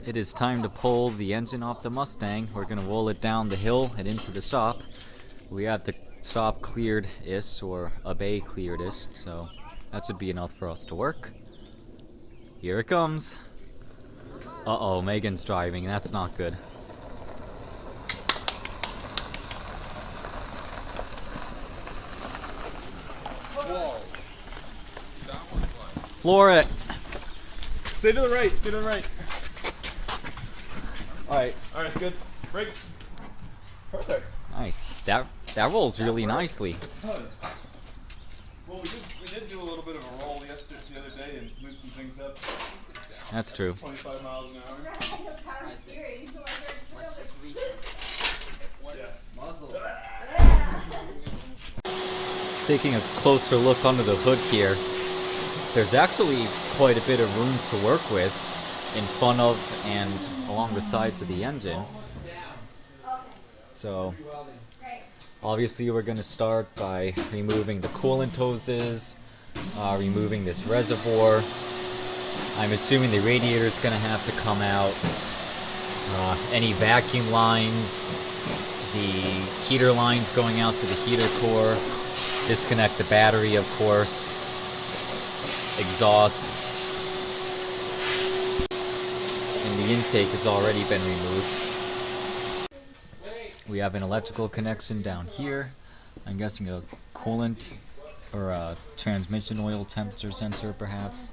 It is time to pull the engine off the Mustang. We're gonna roll it down the hill and into the shop. We have the shop cleared-ish, or a bay cleared-ish, so that should be enough for us to work. Here it comes. Uh-oh, Megan's driving. That's not good. Whoa. That one's like... Floor it. Stay to the right, stay to the right. Alright, good. Brakes. Perfect. Nice. That rolls really nicely. It does. Well, we did do a little bit of a roll the other day and loosen things up. That's true. 25 miles an hour. Taking a closer look under the hood here, there's actually quite a bit of room to work with in front of and along the sides of the engine. So obviously we're going to start by removing the coolant hoses, removing this reservoir. I'm assuming the radiator is going to have to come out, any vacuum lines, the heater lines going out to the heater core, disconnect the battery, of course, exhaust, and the intake has already been removed. We have an electrical connection down here. I'm guessing a coolant or a transmission oil temperature sensor perhaps.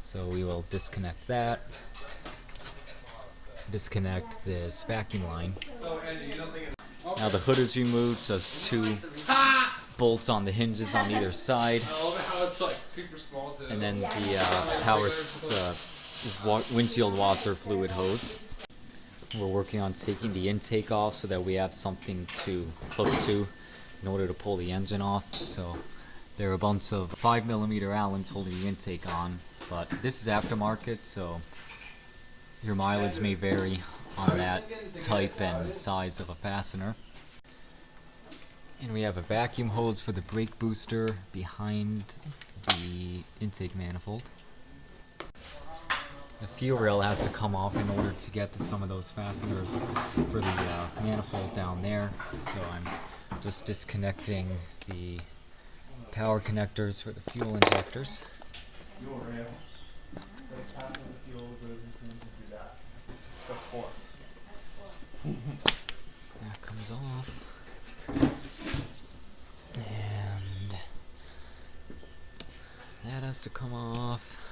So we will disconnect that. Disconnect this vacuum line. Now the hood is removed, just two bolts on the hinges on either side. And then the windshield washer fluid hose. We're working on taking the intake off so that we have something to hook to in order to pull the engine off. So there are a bunch of 5mm Allens holding the intake on, but this is aftermarket, so your mileage may vary on that type and size of a fastener. And we have a vacuum hose for the brake booster behind the intake manifold. The fuel rail has to come off in order to get to some of those fasteners for the manifold down there. So I'm just disconnecting the power connectors for the fuel injectors. Fuel rail. That's half of the fuel goes into that. That's 4. That comes off. And that has to come off.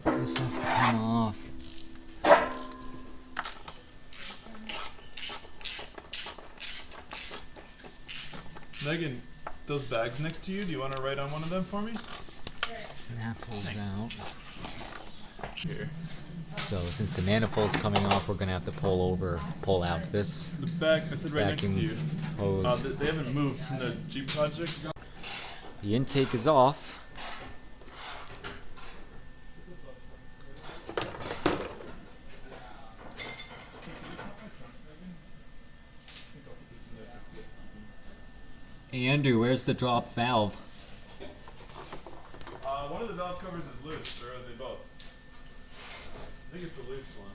This has to come off. Megan, those bags next to you, do you want to write on one of them for me? And that pulls out. Here. So since the manifold's coming off, we're going to have to pull out this The bag, I said right next to you. hose. They haven't moved from the Jeep project. The intake is off. Hey Andrew, where's the drop valve? One of the valve covers is loose, or are they both? I think it's the loose one.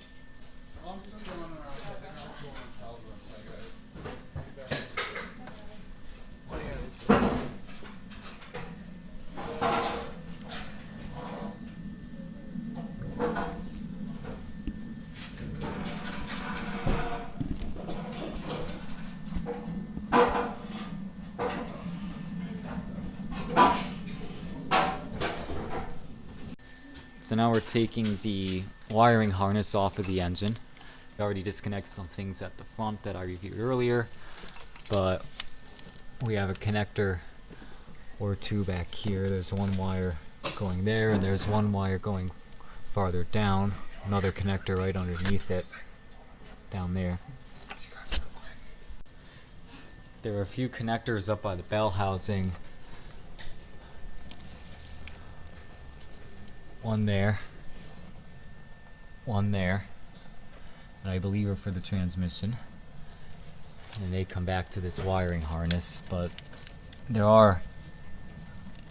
So now we're taking the wiring harness off of the engine. We already disconnected some things at the front that I reviewed earlier, but we have a connector or two back here. There's one wire going there, and there's one wire going farther down. Another connector right underneath it, down there. There are a few connectors up by the bell housing. One there, and I believe are for the transmission. And they come back to this wiring harness, but there are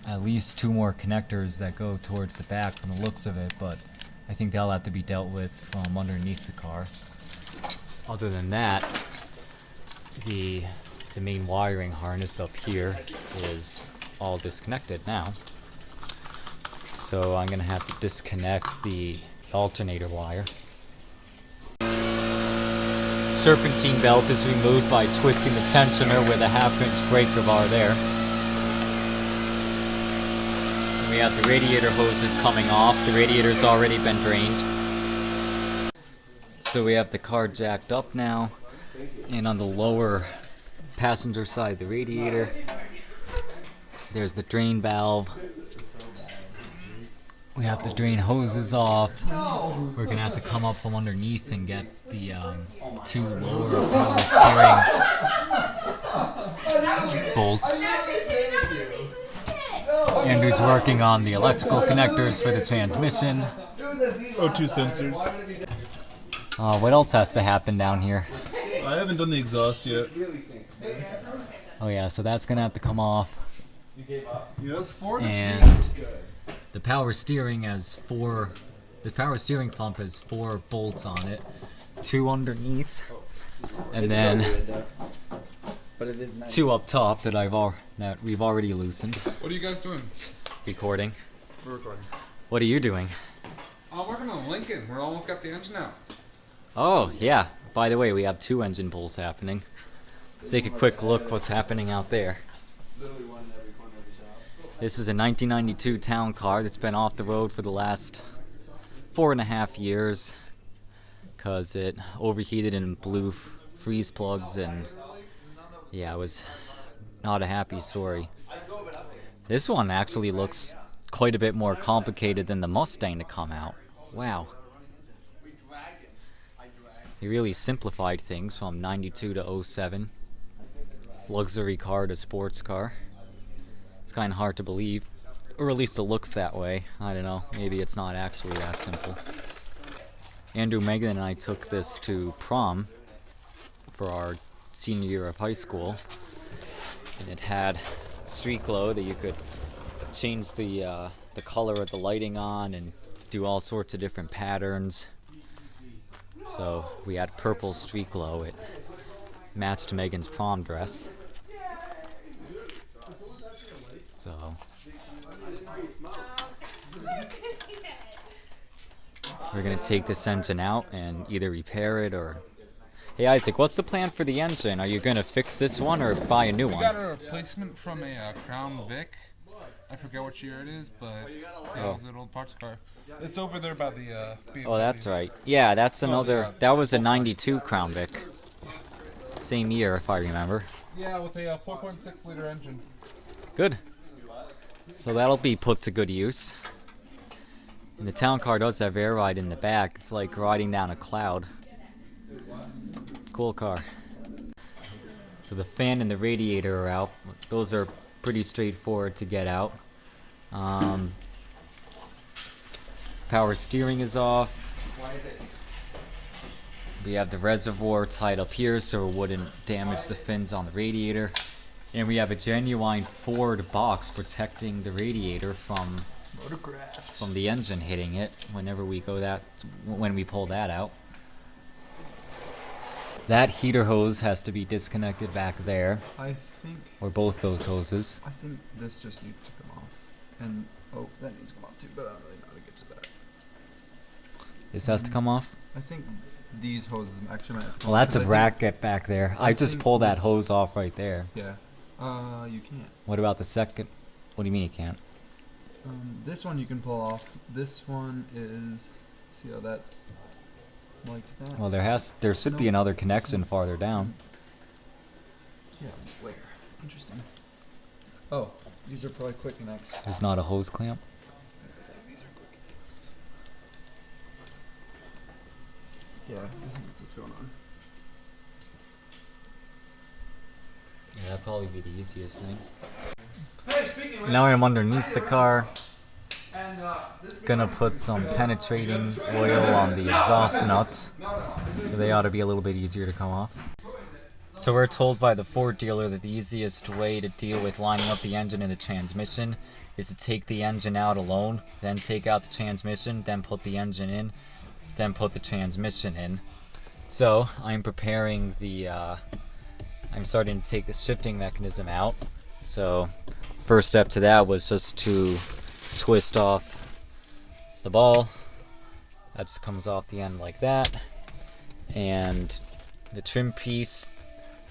at least 2 more connectors that go towards the back from the looks of it, but I think they'll have to be dealt with from underneath the car. Other than that, the main wiring harness up here is all disconnected now. So I'm gonna have to disconnect the alternator wire. Serpentine belt is removed by twisting the tensioner with a 1/2-inch breaker bar there. We have the radiator hoses coming off. The radiator's already been drained. So we have the car jacked up now, and on the lower passenger side of the radiator, there's the drain valve. We have the drain hoses off. We're gonna have to come up from underneath and get the 2 lower power steering bolts. Andrew's working on the electrical connectors for the transmission. O2 sensors. What else has to happen down here? I haven't done the exhaust yet. Oh yeah, so that's gonna have to come off. Yes. And the power steering has 4. The power steering pump has 4 bolts on it, 2 underneath, and then 2 up top that we've already loosened. What are you guys doing? Recording. We're recording. What are you doing? I'm working on Lincoln. We're almost got the engine out. Oh yeah. By the way, we have 2 engine pulls happening. Let's take a quick look what's happening out there. This is a 1992 town car that's been off the road for the last 4.5 years because it overheated and blew freeze plugs, and yeah, it was not a happy story. This one actually looks quite a bit more complicated than the Mustang to come out. Wow. He really simplified things from 92 to 07. Luxury car to sports car. It's kind of hard to believe, or at least it looks that way. I don't know, maybe it's not actually that simple. Andrew, Megan, and I took this to prom for our senior year of high school, and it had street glow that you could change the color of the lighting on and do all sorts of different patterns. So we had purple street glow. It matched Megan's prom dress. So we're gonna take this engine out and either repair it or... Hey Isaac, what's the plan for the engine? Are you gonna fix this one or buy a new one? We got a replacement from a Crown Vic. I forget what year it is, but yeah, it was an old parts car. It's over there by the BMW. Oh, that's right. Yeah, that's another... That was a 92 Crown Vic. Same year, if I remember. Yeah, with a 4.6 liter engine. Good. So that'll be put to good use. And the town car does have air ride in the back. It's like riding down a cloud. Cool car. So the fan and the radiator are out. Those are pretty straightforward to get out. Power steering is off. We have the reservoir tied up here so it wouldn't damage the fins on the radiator. And we have a genuine Ford box protecting the radiator from the engine hitting it whenever we pull that out. That heater hose has to be disconnected back there. I think. Or both those hoses. I think this just needs to come off, and that needs to come off too. But I don't really know how to get to that. This has to come off? I think these hoses actually might have to come Well, off. that's a bracket back there. I just think pulled that this- hose off right there. Yeah. You can't. What about the second? What do you mean you can't? This one you can pull off. This one is. See how that's like that? Well, there should be another connection farther down. Yeah. Where? Interesting. Oh, these are probably quick connects. There's not a hose clamp. I think these are quick connects. Yeah, I think that's what's going on. Yeah, that'd probably be the easiest thing. Now I'm underneath the car. Gonna put some penetrating oil on the exhaust nuts, so they ought to be a little bit easier to come off. So we're told by the Ford dealer that the easiest way to deal with lining up the engine and the transmission is to take the engine out alone, then take out the transmission, then put the engine in, then put the transmission in. So I'm preparing the, I'm starting to take the shifting mechanism out. So first step to that was just to twist off the ball. That just comes off the end like that. And the trim piece,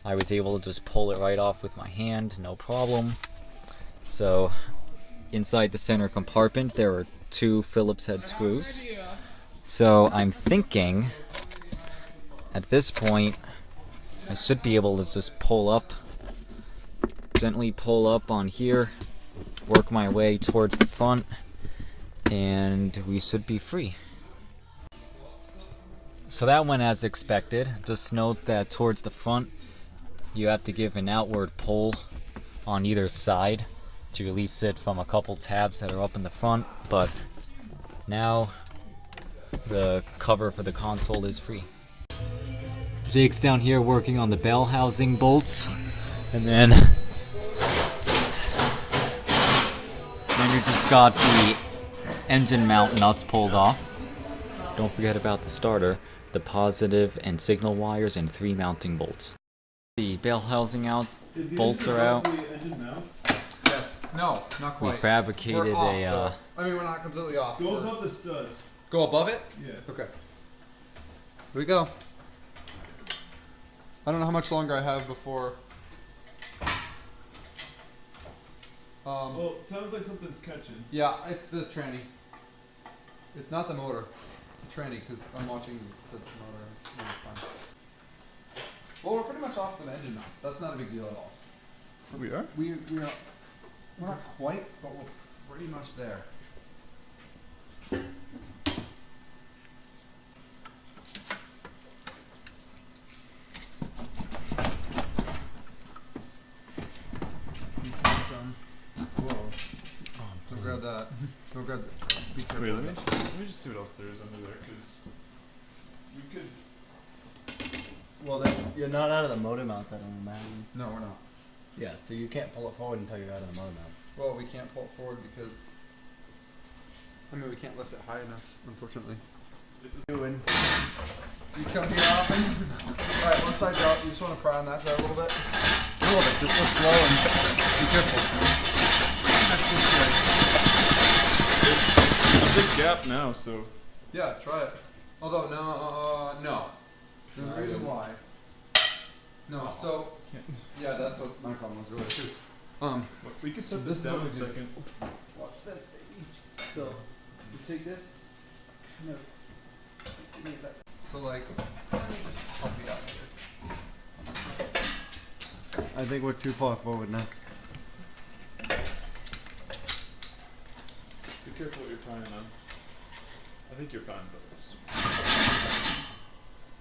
I was able to just pull it right off with my hand, no problem. So inside the center compartment there are 2 Phillips head screws. So I'm thinking at this point I should be able to just pull up, gently pull up on here, work my way towards the front, and we should be free. So that went as expected. Just note that towards the front you have to give an outward pull on either side to release it from a couple tabs that are up in the front, but now the cover for the console is free. Jake's down here working on the bell housing bolts, and then you just got the engine mount nuts pulled off. Don't forget about the starter, the positive and signal wires, and 3 mounting bolts. The bell housing out, bolts are out. Yes. No, not quite. We fabricated I mean, we're not completely off. Go above the studs. Go above it? Yeah. Okay. Here we go. I don't know how much longer I have before. Well, it sounds like something's catching. Yeah, it's the tranny. It's not the motor. It's the tranny because I'm watching the motor. No, it's fine. Well, we're pretty much off the engine mounts. That's not a big deal at all. We are? We're not quite, but we're pretty much there. Whoa. Don't grab that. Don't grab that. Be careful. Wait, let me just see what else there is under there, because we could. Well, you're not out of the motor mount, I don't imagine. No, we're not. Yeah, so you can't pull it forward until you're out of the motor mount. Well, we can't pull it forward because, I mean, we can't lift it high enough, unfortunately. It's a Doing. You come here often? Alright, one side drop. You just want to pry on that side a little bit? A little bit, just go slow and be careful. That's this way. It's a big gap now, so. Yeah, try it. Although, no. There's a reason why. No, so, yeah, that's what my problem was really too. We can set this this is down what in a we do. second. Watch this, baby. So, you take this, kind of, so like, let me just help you out here. I think we're too far forward now. Be careful what you're trying on. I think you're fine, but just.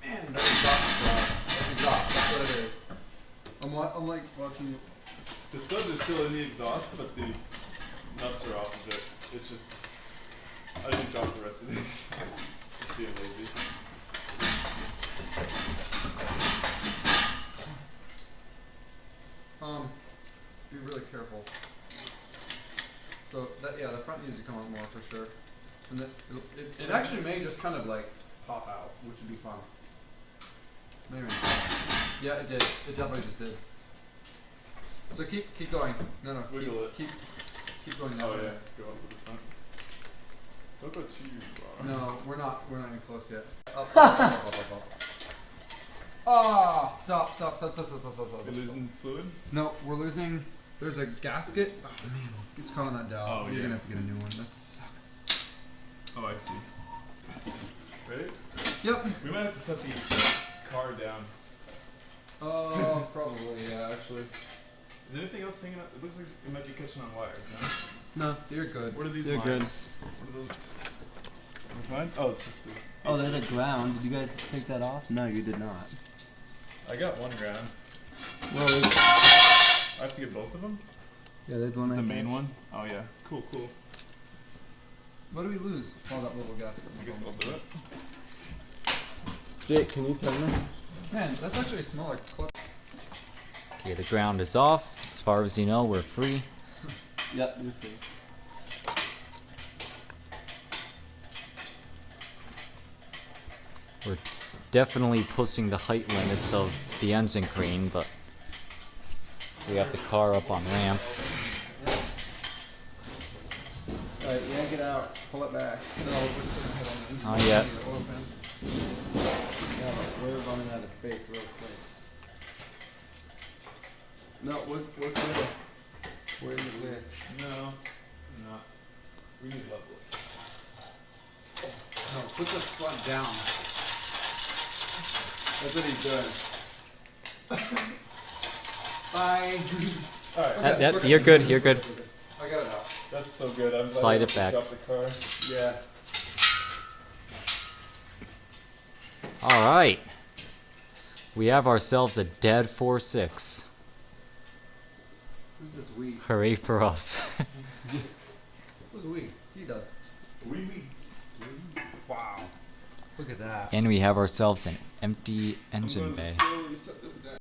Man, that's exhaust. That's exhaust, that's what it is. I'm like watching you. The studs are still in the exhaust, but the nuts are off of it. It's just. I didn't drop the rest of these. Just being lazy. Be really careful. So that, yeah, the front needs to come out more for sure. And it actually may just kind of like pop out, which would be fun. Maybe not. Yeah, it did. It definitely just did. So keep going. No, Wiggle it. keep going that Oh way. yeah, go up to the front. Don't go too far. No, we're not even close yet. Up. Ah! Stop. You're losing fluid? No, we're losing. There's a gasket. Oh man, it's caught on that dowel. Oh, You're yeah. gonna have to get a new one. That sucks. Oh, I see. Ready? Yep. We might have to set the car down. Oh, probably, yeah, actually. Is there anything else hanging up? It looks like it might be catching on wires, no? No, you're good. What are these You're lines? What are those? Mine? Oh, it's just the. Oh, there's a ground. Did you guys take that off? No, you did not. I got one ground. Well, I have to get both of them? yeah, there's one The right main there. one? Oh, yeah. Cool. What do we lose? Oh, that little gasket. I guess I'll do it. Jake, can you turn this? Man, that's actually a smaller clip. Okay, the ground is off. As far as you know, we're free. Yep, you're free. We're definitely pushing the height limits of the engine crane, but we have the car up on ramps. Alright, yank it out. Pull it back. Not yet. Yeah, but we're running out of space real quick. No, we're clear. We're in the clear. No, not. We need level it. No, put the front down. That's what he's doing. Bye. Alright, That, you're good. You're good. I got it out. that's so good. I'm glad Slide I it back. Drop the car. Yeah. All right. We have ourselves a dead 4.6. Who's this we? Hooray for us. Who's we? He does. We. Wow. Look at that. And we have ourselves an empty I'm engine going to bay. slowly set this down.